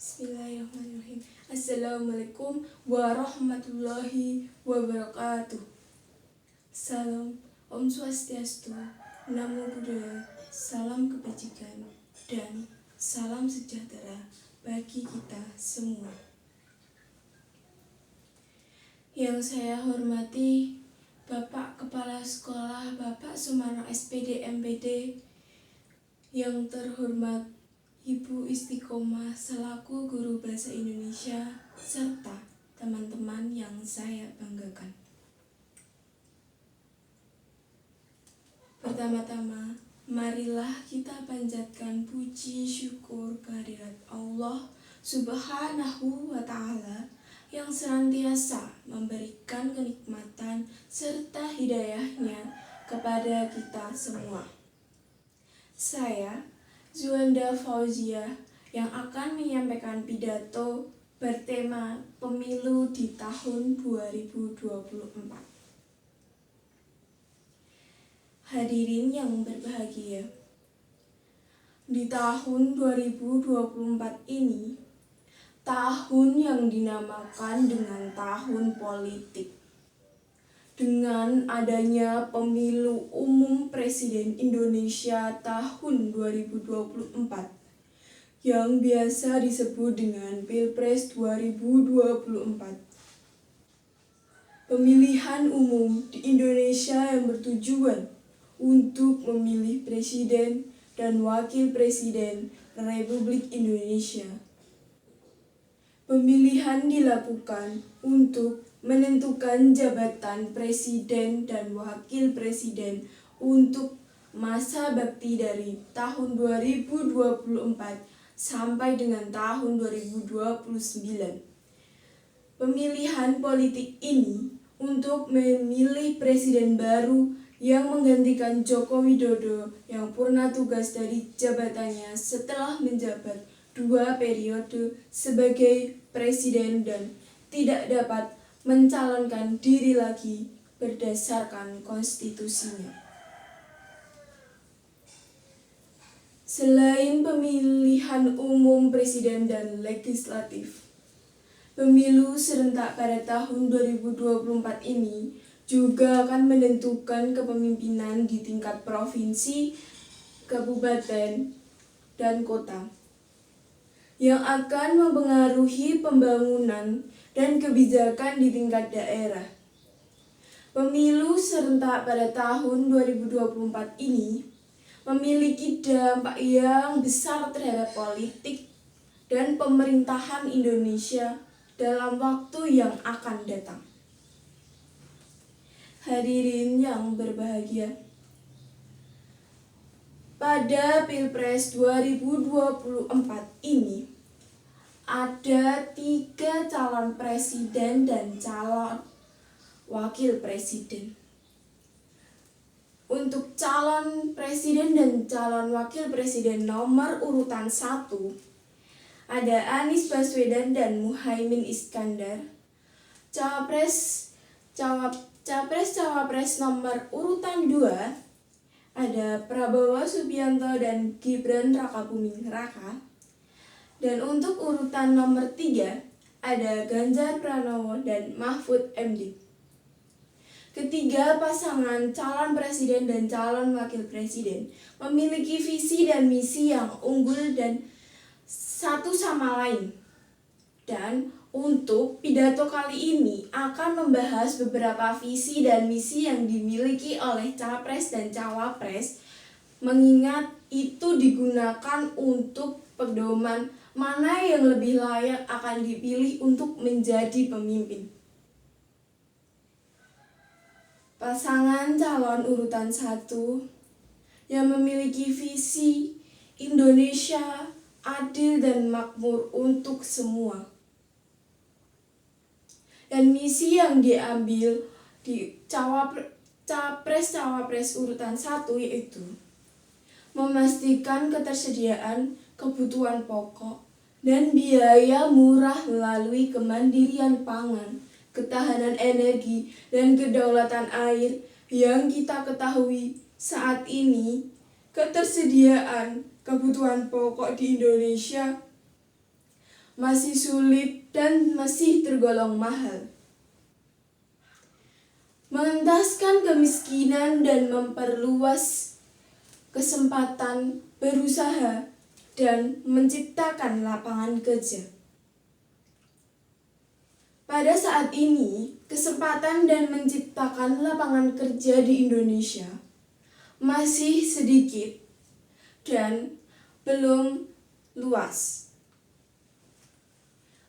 Bismillahirrahmanirrahim. Assalamualaikum warahmatullahi wabarakatuh. Salam, Om Swastiastu, Namo Buddhaya, salam kebajikan, dan salam sejahtera bagi kita semua. Yang saya hormati Bapak Kepala Sekolah Bapak Sumarno SPD MPD, yang terhormat Ibu Istiqomah selaku Guru Bahasa Indonesia, serta teman-teman yang saya banggakan. Pertama-tama, marilah kita panjatkan puji syukur kehadirat Allah Subhanahu wa Ta'ala yang senantiasa memberikan kenikmatan serta hidayahnya kepada kita semua. Saya, Zuanda Fauziah, yang akan menyampaikan pidato bertema Pemilu di tahun 2024. Hadirin yang berbahagia, di tahun 2024 ini, tahun yang dinamakan dengan tahun politik. Dengan adanya pemilu umum Presiden Indonesia tahun 2024 yang biasa disebut dengan Pilpres 2024. Pemilihan umum di Indonesia yang bertujuan untuk memilih Presiden dan Wakil Presiden Republik Indonesia. Pemilihan dilakukan untuk menentukan jabatan Presiden dan Wakil Presiden untuk masa bakti dari tahun 2024 sampai dengan tahun 2029. Pemilihan politik ini untuk memilih Presiden baru yang menggantikan Joko Widodo yang purna tugas dari jabatannya setelah menjabat 2 periode sebagai Presiden dan tidak dapat mencalonkan diri lagi berdasarkan konstitusinya. Selain pemilihan umum presiden dan legislatif, pemilu serentak pada tahun 2024 ini juga akan menentukan kepemimpinan di tingkat provinsi, kabupaten, dan kota, yang akan mempengaruhi pembangunan dan kebijakan di tingkat daerah. Pemilu serentak pada tahun 2024 ini memiliki dampak yang besar terhadap politik dan pemerintahan Indonesia dalam waktu yang akan datang. Hadirin yang berbahagia, pada Pilpres 2024 ini ada 3 calon presiden dan calon wakil presiden. Untuk calon presiden dan calon wakil presiden nomor urutan 1 ada Anies Baswedan dan Muhaimin Iskandar. Capres-cawapres nomor urutan 2 ada Prabowo Subianto dan Gibran Rakabuming Raka. Dan untuk urutan nomor 3 ada Ganjar Pranowo dan Mahfud MD. Ketiga pasangan calon presiden dan calon wakil presiden memiliki visi dan misi yang unggul dan satu sama lain. Dan untuk pidato kali ini akan membahas beberapa visi dan misi yang dimiliki oleh capres dan cawapres, mengingat itu digunakan untuk pedoman mana yang lebih layak akan dipilih untuk menjadi pemimpin. Pasangan calon urutan 1 yang memiliki visi Indonesia adil dan makmur untuk semua. Dan misi yang diambil di capres-cawapres urutan 1 yaitu memastikan ketersediaan kebutuhan pokok dan biaya murah melalui kemandirian pangan, ketahanan energi, dan kedaulatan air yang kita ketahui saat ini ketersediaan kebutuhan pokok di Indonesia masih sulit dan masih tergolong mahal. Mengentaskan kemiskinan dan memperluas kesempatan berusaha dan menciptakan lapangan kerja. Pada saat ini, kesempatan dan menciptakan lapangan kerja di Indonesia masih sedikit dan belum luas.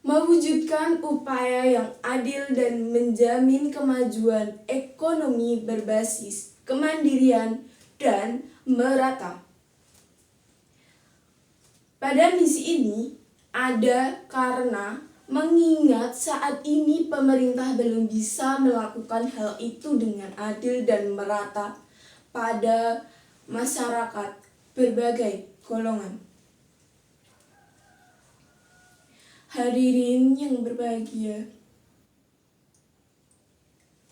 Mewujudkan upaya yang adil dan menjamin kemajuan ekonomi berbasis kemandirian dan merata. Pada misi ini ada karena mengingat saat ini pemerintah belum bisa melakukan hal itu dengan adil dan merata pada masyarakat berbagai golongan. Hadirin yang berbahagia,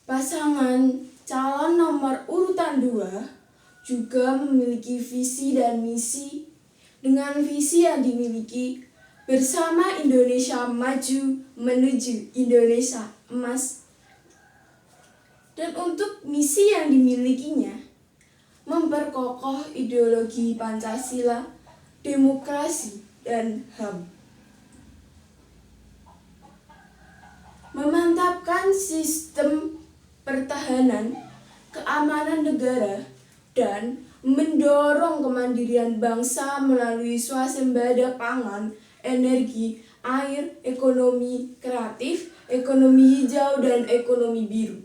pasangan calon nomor urutan 2 juga memiliki visi dan misi. Dengan visi yang dimiliki bersama Indonesia Maju menuju Indonesia Emas. Dan untuk misi yang dimilikinya, memperkokoh ideologi Pancasila, demokrasi, dan HAM. Memantapkan sistem pertahanan, keamanan negara, dan mendorong kemandirian bangsa melalui swasembada pangan, energi, air, ekonomi kreatif, ekonomi hijau, dan ekonomi biru.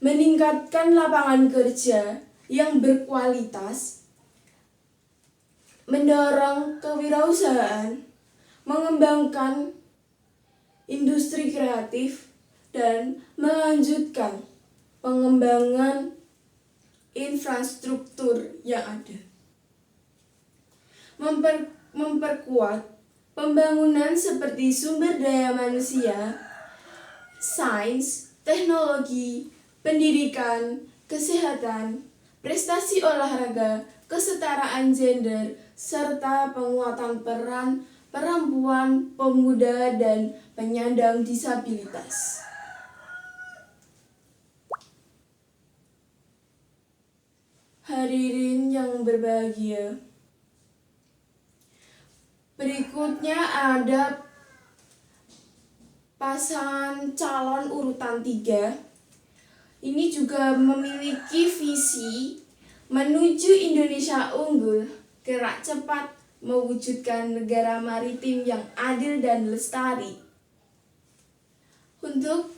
Meningkatkan lapangan kerja yang berkualitas, mendorong kewirausahaan, mengembangkan industri kreatif, dan melanjutkan pengembangan infrastruktur yang ada. Memperkuat pembangunan seperti sumber daya manusia, sains, teknologi, pendidikan, kesehatan, prestasi olahraga, kesetaraan gender, serta penguatan peran perempuan, pemuda, dan penyandang disabilitas. Hadirin yang berbahagia, berikutnya ada pasangan calon urutan 3. Ini juga memiliki visi menuju Indonesia unggul, gerak cepat, mewujudkan negara maritim yang adil dan lestari. Untuk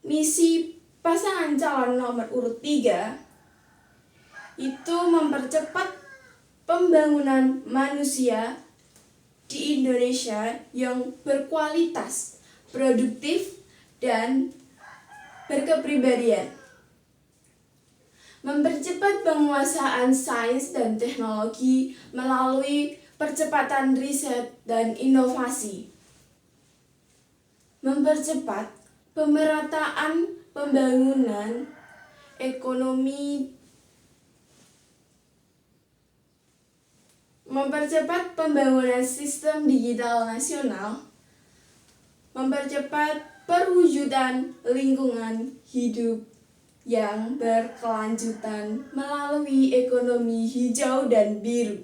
misi pasangan calon nomor urut 3 itu mempercepat pembangunan manusia di Indonesia yang berkualitas, produktif, dan berkepribadian. Mempercepat penguasaan sains dan teknologi melalui percepatan riset dan inovasi. Mempercepat pemerataan pembangunan ekonomi. Mempercepat pembangunan sistem digital nasional. Mempercepat perwujudan lingkungan hidup yang berkelanjutan melalui ekonomi hijau dan biru.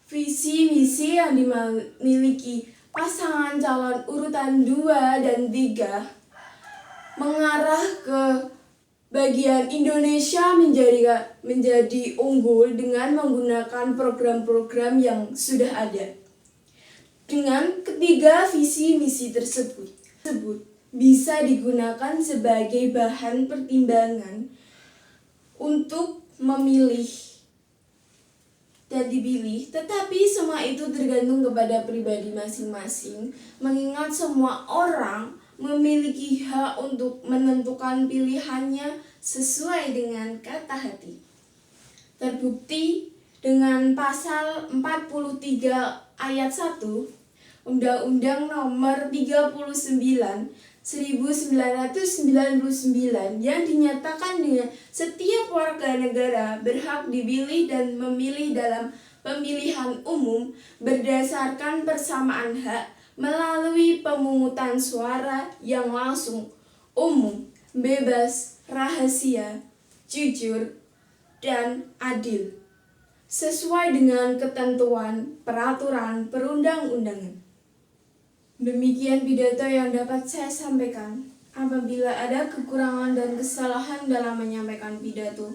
Visi misi yang dimiliki pasangan calon urutan 2 dan 3 mengarah ke bagian Indonesia menjadi unggul dengan menggunakan program-program yang sudah ada. Dengan ketiga visi misi tersebut bisa digunakan sebagai bahan pertimbangan untuk memilih dan dipilih, tetapi semua itu tergantung kepada pribadi masing-masing, mengingat semua orang memiliki hak untuk menentukan pilihannya sesuai dengan kata hati. Terbukti dengan pasal 43 ayat 1 Undang-Undang Nomor 39 1999 yang dinyatakan dengan setiap warga negara berhak dipilih dan memilih dalam pemilihan umum berdasarkan persamaan hak melalui pemungutan suara yang langsung, umum, bebas, rahasia, jujur, dan adil, sesuai dengan ketentuan peraturan perundang-undangan. Demikian pidato yang dapat saya sampaikan. Apabila ada kekurangan dan kesalahan dalam menyampaikan pidato,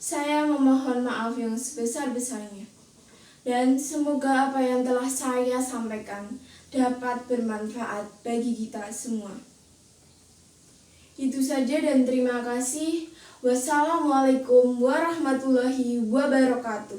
saya memohon maaf yang sebesar-besarnya. Dan semoga apa yang telah saya sampaikan dapat bermanfaat bagi kita semua. Itu saja dan terima kasih. Wassalamualaikum warahmatullahi wabarakatuh.